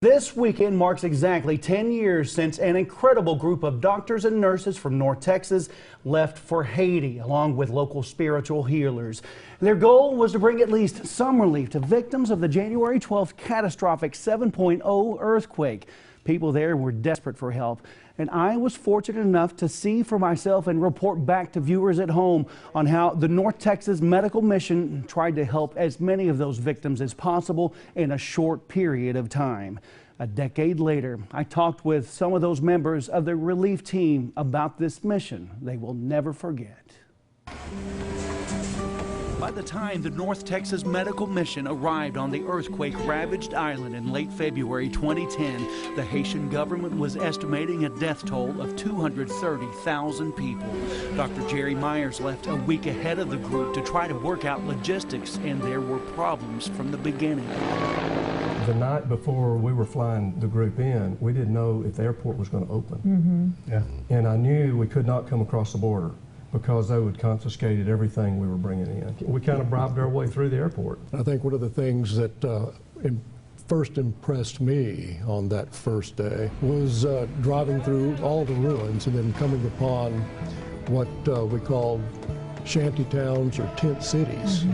This weekend marks exactly 10 years since an incredible group of doctors and nurses from North Texas left for Haiti, along with local spiritual healers. Their goal was to bring at least some relief to victims of the January 12th catastrophic 7.0 earthquake. People there were desperate for help, and I was fortunate enough to see for myself and report back to viewers at home on how the North Texas Medical Mission tried to help as many of those victims as possible in a short period of time. A decade later, I talked with some of those members of the relief team about this mission they will never forget. By the time the North Texas Medical Mission arrived on the earthquake-ravaged island in late February 2010, the Haitian government was estimating a death toll of 230,000 people. Dr. Jerry Myers left a week ahead of the group to try to work out logistics, and there were problems from the beginning. The night before we were flying the group in, we didn't know if the airport was going to open. And I knew we could not come across the border because they would confiscated everything we were bringing in. We kind of bribed our way through the airport. I think one of the things that first impressed me on that first day was driving through all the ruins and then coming upon what we called shanty towns or tent cities,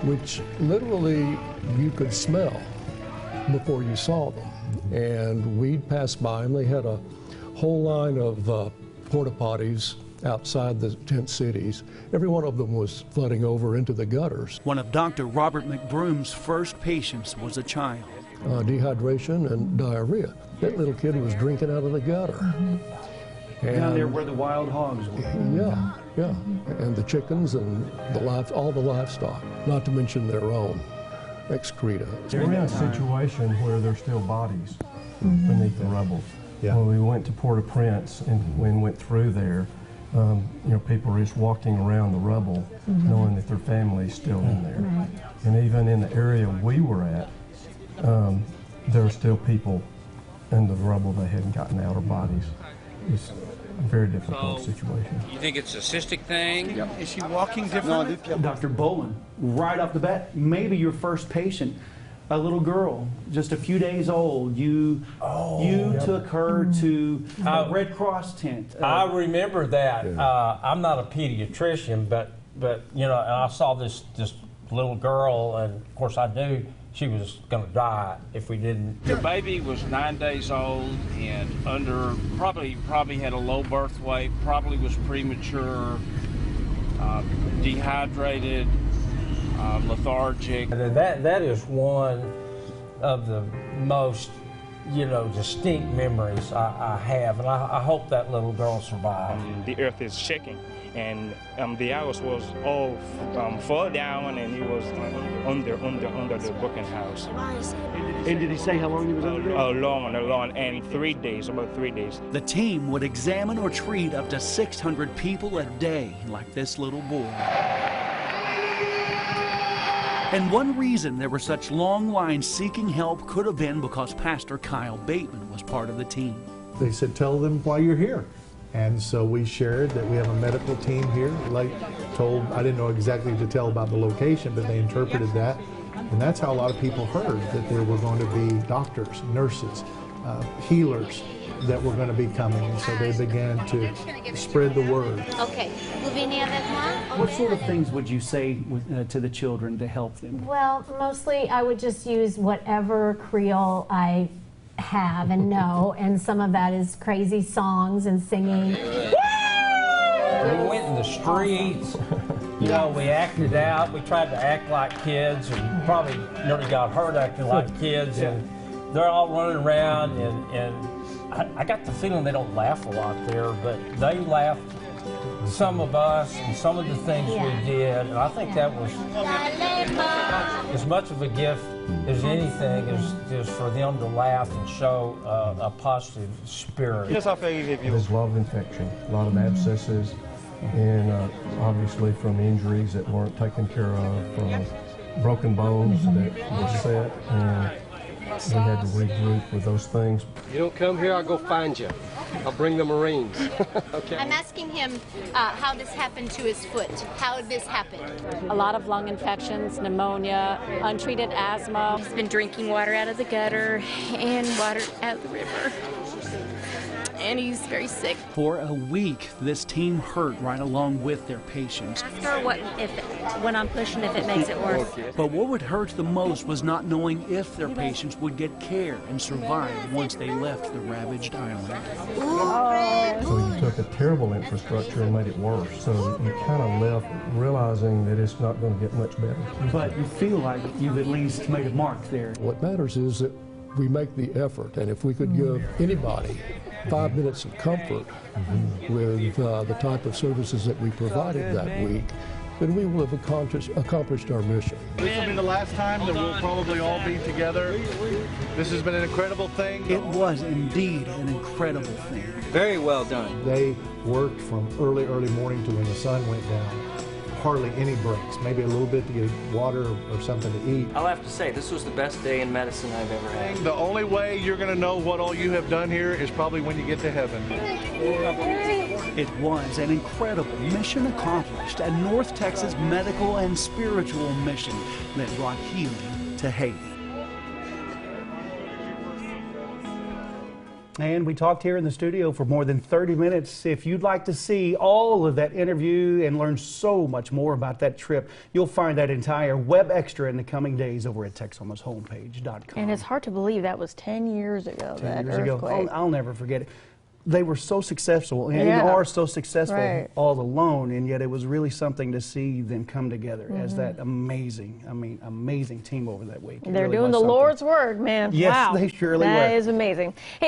which literally you could smell before you saw them. And we'd pass by and they had a whole line of porta potties outside the tent cities. Every one of them was flooding over into the gutters. One of Dr. Robert McBroom's first patients was a child. Dehydration and diarrhea. That little kid was drinking out of the gutter. And down there where the wild hogs were. Yeah. And the chickens and all the livestock, not to mention their own excreta. We're in a situation where there's still bodies beneath the rubble. When we went to Port-au-Prince and we went through there, people were just walking around the rubble knowing that their family's still in there. And even in the area we were at, there are still people in the rubble that hadn't gotten out, or bodies. It's a very difficult situation. You think it's a cystic thing? Is she walking differently? No, Dr. Boland, right off the bat, maybe your first patient, a little girl, just a few days old. You took her to a Red Cross tent. I remember that. I'm not a pediatrician, but and I saw this little girl, and of course I knew she was going to die if we didn't. The baby was 9 days old and probably had a low birth weight, probably was premature, dehydrated, lethargic. That is one of the most, distinct memories I have, and I hope that little girl survived. The earth is shaking, and the house was all fall down, and he was under the broken house. And did he say how long he was under there? Long, and 3 days, about 3 days. The team would examine or treat up to 600 people a day, like this little boy. And one reason there were such long lines seeking help could have been because Pastor Kyle Bateman was part of the team. They said, tell them why you're here. And so we shared that we have a medical team here. I didn't know exactly to tell about the location, but they interpreted that. And that's how a lot of people heard that there were going to be doctors, nurses, healers that were going to be coming. And so they began to spread the word. Okay. What sort of things would you say to the children to help them? Well, mostly I would just use whatever Creole I have and know, and some of that is crazy songs and singing. We went in the streets, we acted out, we tried to act like kids, and probably nearly got hurt acting like kids, and they're all running around, and I got the feeling they don't laugh a lot there, but they laughed, some of us, and some of the things we did, and I think that was as much of a gift as anything is for them to laugh and show a positive spirit. There's a lot of infection, a lot of abscesses, and obviously from injuries that weren't taken care of, from broken bones that were set, and We had to regroup with those things. You don't come here, I'll go find you. I'll bring the Marines. Okay. I'm asking him how this happened to his foot. How did this happen? A lot of lung infections, pneumonia, untreated asthma. He's been drinking water out of the gutter and water out of the river. And he's very sick. For a week, this team hurt right along with their patients. Ask her when I'm pushing, if it makes it worse. But what would hurt the most was not knowing if their patients would get care and survive once they left the ravaged island. So you took a terrible infrastructure and made it worse. So you kind of left realizing that it's not going to get much better. But you feel like you've at least made a mark there. What matters is that we make the effort, and if we could give anybody 5 minutes of comfort with the type of services that we provided that week, then we will have accomplished our mission. This will be the last time that we'll probably all be together. This has been an incredible thing. It was indeed an incredible thing. Very well done. They worked from early morning to when the sun went down. Hardly any breaks, maybe a little bit to get water or something to eat. I'll have to say, this was the best day in medicine I've ever had. The only way you're going to know what all you have done here is probably when you get to heaven. It was an incredible mission accomplished, a North Texas medical and spiritual mission that brought healing to Haiti. And we talked here in the studio for more than 30 minutes. If you'd like to see all of that interview and learn so much more about that trip, you'll find that entire web extra in the coming days over at Texomashomepage.com. And it's hard to believe that was 10 years ago, 10 years earthquake. ago. I'll never forget it. They were so successful and are so successful all alone, and yet it was really something to see them come together as that amazing team over that week. They're doing the Lord's work, man. Yes, wow. they surely were. That is amazing. Hey,